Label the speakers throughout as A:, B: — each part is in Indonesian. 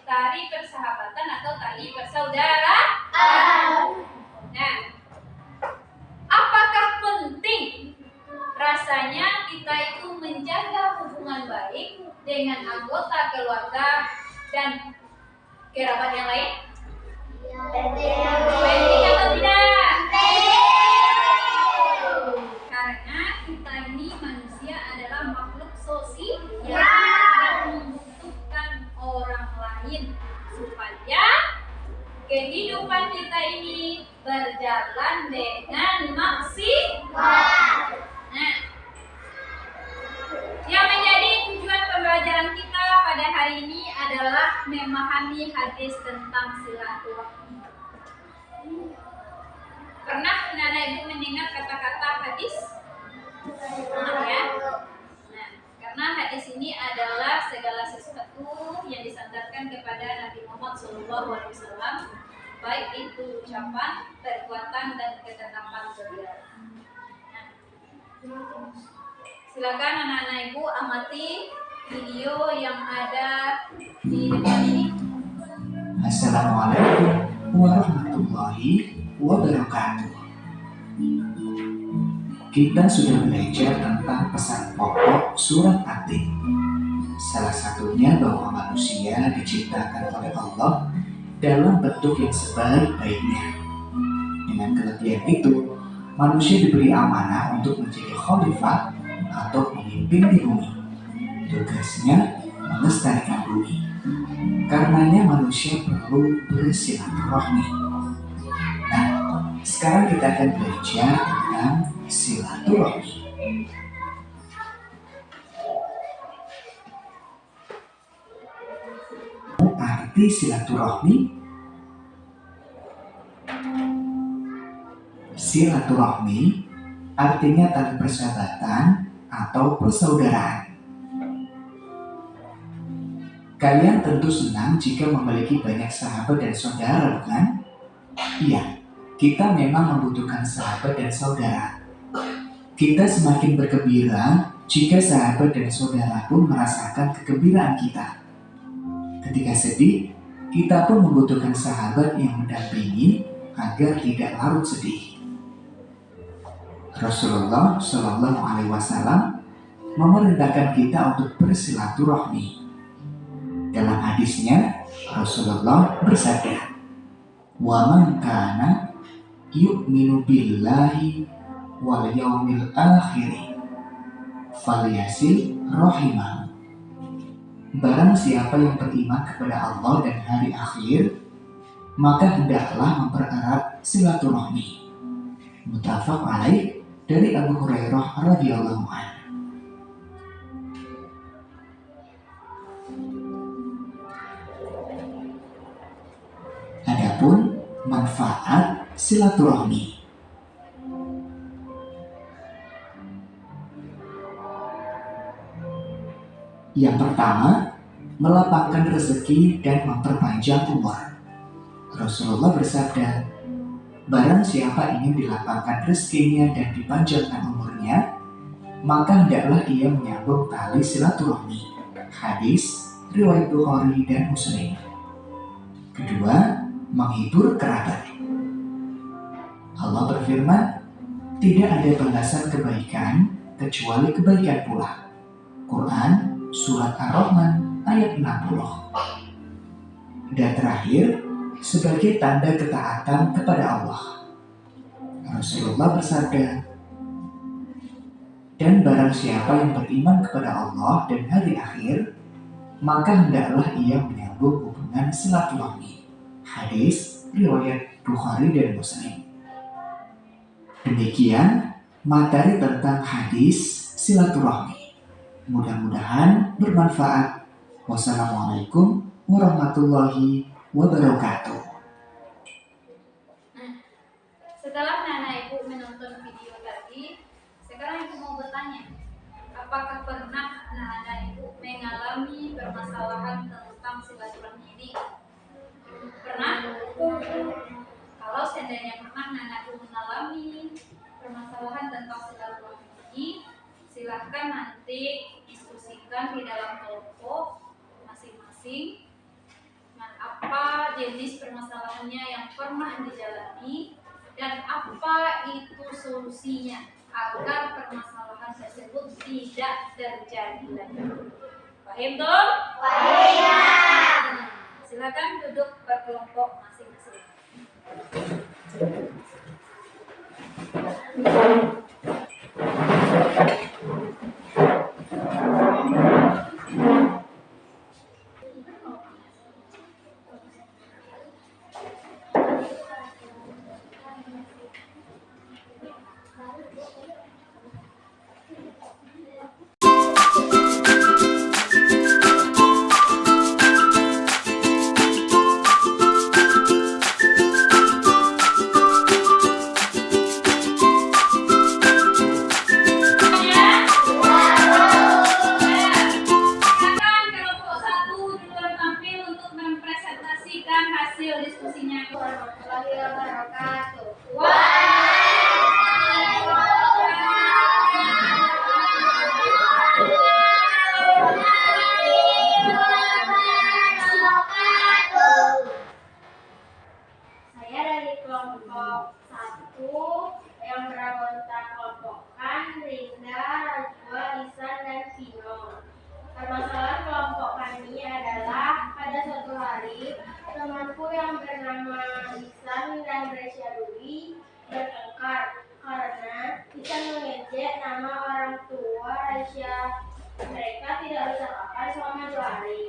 A: Tari persahabatan atau tali persaudaraan. Nah, apakah penting rasanya kita itu menjaga hubungan baik dengan anggota keluarga dan kerabat yang lain? Penting atau tidak? Karena kita ini manusia adalah makhluk sosial yang membutuhkan orang lain supaya kehidupan kita ini berjalan dengan maksimal. Nah, yang menjadi tujuan pembelajaran kita pada hari ini adalah memahami hadis tentang silaturahmi. Pernah anak ibu mendengar kata-kata hadis? Pernah ya? Nah, karena hadis ini adalah segala sesuatu yang disandarkan kepada Nabi Muhammad SAW, baik itu ucapan, perbuatan, dan ketetapan beliau. Nah, silakan anak-anak ibu amati video yang ada di depan ini.
B: Assalamualaikum warahmatullahi wabarakatuh. Kita sudah belajar tentang pesan pokok surat At-Tin. Salah satunya bahwa manusia diciptakan oleh Allah dalam bentuk yang sebaik-baiknya. Dengan kelebihan itu, manusia diberi amanah untuk menjadi khalifah atau pemimpin di bumi. Tugasnya melestarikan bumi. Karenanya manusia perlu bersilaturahmi. Nah, sekarang kita akan belajar tentang silaturahmi. Arti silaturahmi? Silaturahmi artinya tali persahabatan atau persaudaraan. Kalian tentu senang jika memiliki banyak sahabat dan saudara, bukan? Iya, kita memang membutuhkan sahabat dan saudara. Kita semakin bergembira jika sahabat dan saudara pun merasakan kegembiraan kita. Ketika sedih, kita pun membutuhkan sahabat yang mendampingi agar tidak larut sedih. Rasulullah Shallallahu Alaihi Wasallam memerintahkan kita untuk bersilaturahmi. Dalam hadisnya, Rasulullah bersabda, "Wa man kana yu'minu billahi wal yaumil akhir falyasil rahimahu." Barang siapa yang beriman kepada Allah dan hari akhir, maka hendaklah mempererat silaturahmi. Muttafaq alaih, dari Abu Hurairah radhiyallahu anhu. Adapun manfaat silaturahmi. Yang pertama, melapangkan rezeki dan memperpanjang umur. Rasulullah bersabda, barang siapa ingin dilapangkan rezekinya dan dipanjangkan umurnya, maka hendaklah ia menyambung tali silaturahmi. Hadis riwayat Bukhari dan Muslim. Kedua, menghibur kerabat. Allah berfirman, tidak ada balasan kebaikan kecuali kebaikan pula. Quran Surat Ar-Rahman ayat 60. Dan terakhir, sebagai tanda ketaatan kepada Allah, Rasulullah bersabda, dan barang siapa yang beriman kepada Allah dan hari akhir, maka hendaklah ia menyambung hubungan silaturahmi. Hadis riwayat Bukhari dan Muslim. Demikian materi tentang hadis silaturahmi. Mudah-mudahan bermanfaat. Wassalamualaikum warahmatullahi wabarakatuh.
A: Setelah Nana Ibu menonton video tadi, sekarang Ibu mau bertanya, apakah pernah Nana Ibu mengalami permasalahan tentang silaturahmi ini? Pernah? Kalau seandainya pernah Nana Ibu mengalami permasalahan tentang silaturahmi ini, silahkan nanti diskusikan di dalam kelompok masing-masing. Apa jenis permasalahannya yang pernah dijalani dan apa itu solusinya agar permasalahan tersebut tidak terjadi lagi. Paham toh? Paham. Silakan duduk berkelompok masing-masing. Hasil diskusinya. Warahmatullahi wabarakatuh. Saya dari kelompok 1 yang beranggota kelompokan Rinda, Rajwa, Isan, dan Vino. Permasalahan kelompok kami adalah pada suatu hari temanku yang bernama Isan dan Resyaduli bertengkar karena Isan mengejek nama orang tua Resya. Mereka tidak bercakapan selama 2 hari.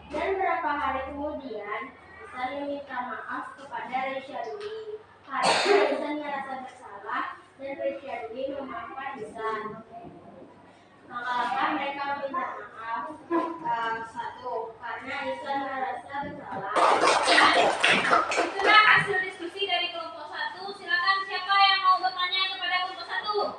A: Dan beberapa hari kemudian Isan meminta maaf kepada Resyaduli karena Isan merasa bersalah dan Resyaduli memaafkan Isan. Maka mereka meminta maaf. 1. Karena Isan merasa bersalah. Itulah hasil diskusi dari kelompok 1. Silakan siapa yang mau bertanya kepada kelompok 1?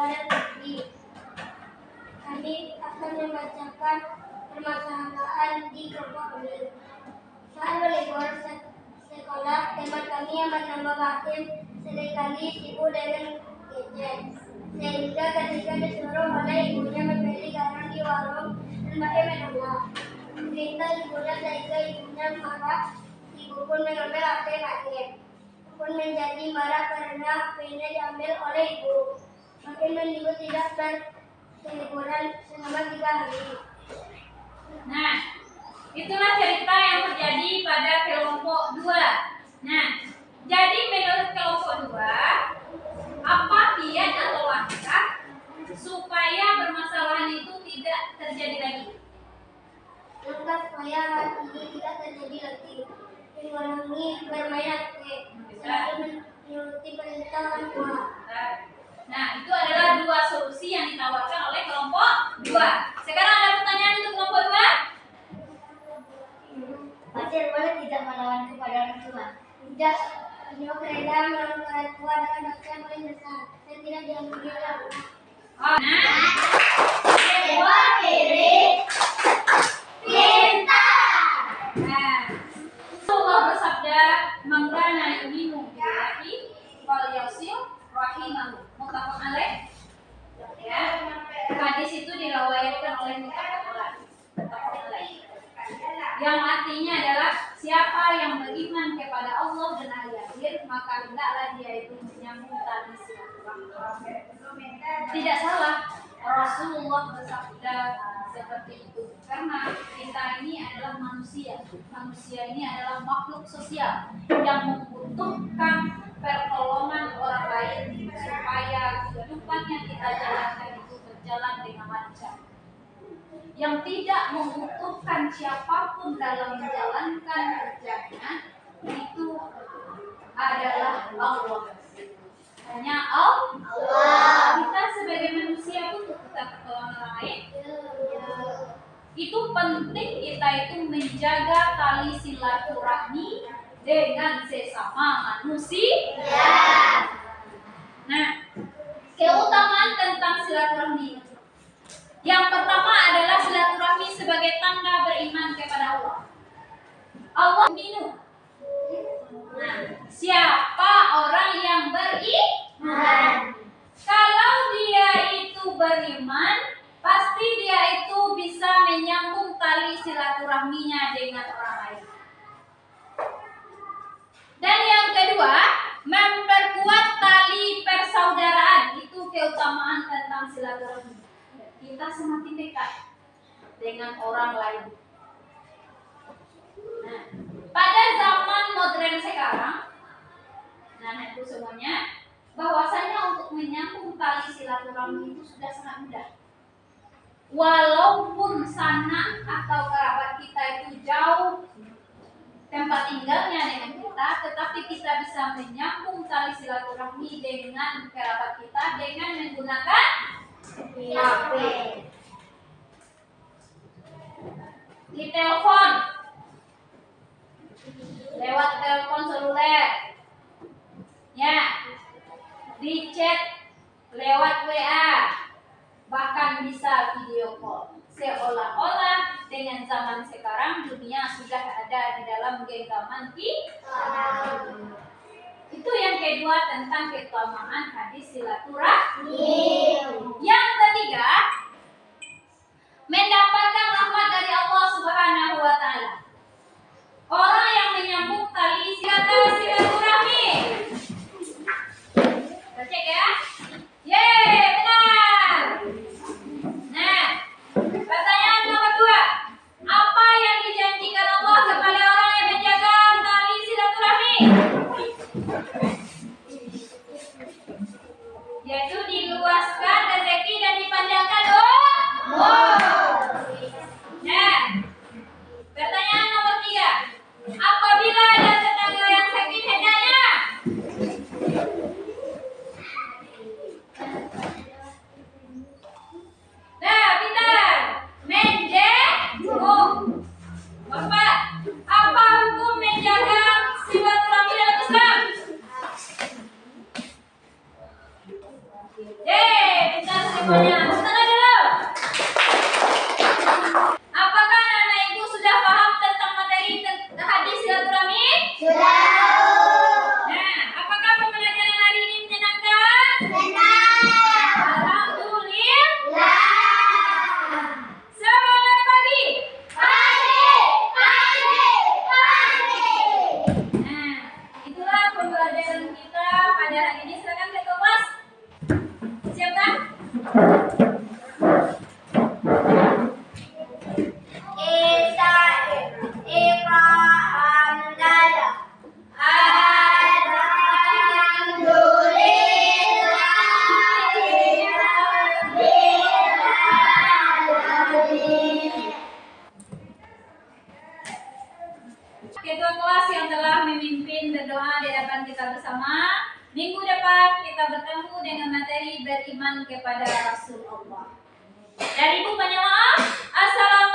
C: kepada Fitri. Kami akan membacakan permasalahan di kelompok kami. Saat berlibur sekolah, teman kami yang bernama Batim seringkali sibuk dengan gadget. Sehingga ketika disuruh oleh ibunya membeli garam di warung dan Batim menolak. Perintah ibunya sehingga ibunya marah. Ibu pun mengambil HP Batim. Pun menjadi marah karena HP-nya diambil oleh ibu. Batim menunggu tidak berliburan selama 3 hari.
A: Nah, itulah cerita yang terjadi pada kelompok 2. Nah, jadi menurut kelompok 2, apa kiat atau langkah supaya permasalahan itu tidak terjadi lagi?
C: Langkah supaya hal ini tidak terjadi lagi, mengurangi bermain HP, selalu menuruti perintah orang tua.
A: Nah, itu adalah 2 solusi yang ditawarkan oleh kelompok 2. Sekarang ada pertanyaan untuk kelompok 2?
C: Pasir boleh tidak melawan kepada orang tua? Tidak. Penyebab reda melawan orang tua adalah dosa yang paling besar dan tidak diampuni oleh Allah.
A: Oh, nah,
C: Dewa kiri, pintar.
A: nah, Allah bersabda, "Mangkana yu'minu billahi wal yawmil akhir." Muttafaq alaih. Ya. Hadis itu diriwayatkan oleh Muttafaq alaih. Yang artinya adalah siapa yang beriman kepada Allah dan hari akhir, maka hendaklah dia itu menyambung tali silaturahmi. Tidak salah Rasulullah bersabda seperti itu, karena kita ini adalah manusia. Manusia ini adalah makhluk sosial yang membutuhkan pertolongan orang lain supaya kehidupan yang kita jalankan itu berjalan dengan lancar. Yang tidak membutuhkan siapapun dalam menjalankan kerjanya itu adalah Allah. Hanya Allah. Kita sebagai manusia butuh kita pertolongan orang lain. Itu penting kita itu menjaga tali silaturahmi dengan sesama manusia. Nah, keutamaan tentang silaturahmi. Yang pertama adalah silaturahmi sebagai tanda beriman kepada Allah. Allah minum. Nah, siapa orang yang beriman? Kalau dia itu beriman, pasti dia itu bisa menyambung tali silaturahminya dengan orang lain. Dan yang kedua, memperkuat tali persaudaraan. Itu keutamaan tentang silaturahmi. Kita semakin dekat dengan orang lain. Nah, pada zaman modern sekarang, itu semuanya, bahwasanya untuk menyambung tali silaturahmi itu sudah sangat mudah. Walaupun sanak atau kerabat kita itu jauh tempat tinggalnya dengan kita, tetapi kita bisa menyambung tali silaturahmi dengan kerabat kita dengan menggunakan HP. Di telepon, lewat telepon seluler, ya, di chat lewat WA, bahkan bisa video call. Seolah-olah dengan zaman sekarang dunia sudah ada di dalam genggaman kita. Itu yang kedua tentang keutamaan hadis silaturahmi. Yang ketiga, mendapatkan rahmat dari Allah Subhanahu wa taala. Orang yang menyambung tali silaturahmi. Cek ya. Yeay, benar. Nah, pertanyaan nomor 2. Apa yang dijanjikan Allah kepada orang yang menjaga tali silaturahmi? Yaitu di luar semuanya. Sebentar dulu. Apakah anak ibu sudah paham tentang materi hadis silaturahmi?
C: Sudah.
A: Nah, apakah pembelajaran hari ini menyenangkan? Alhamdulillah. Semangat pagi. Nah, itulah pembelajaran kita pada hari ini. Silakan ke kelas. Siap kan? Ketua kelas yang telah memimpin berdoa di hadapan kita bersama. Minggu depan kita bertemu dengan materi beriman kepada Rasulullah. Dari Ibu banyak maaf. Assalamualaikum.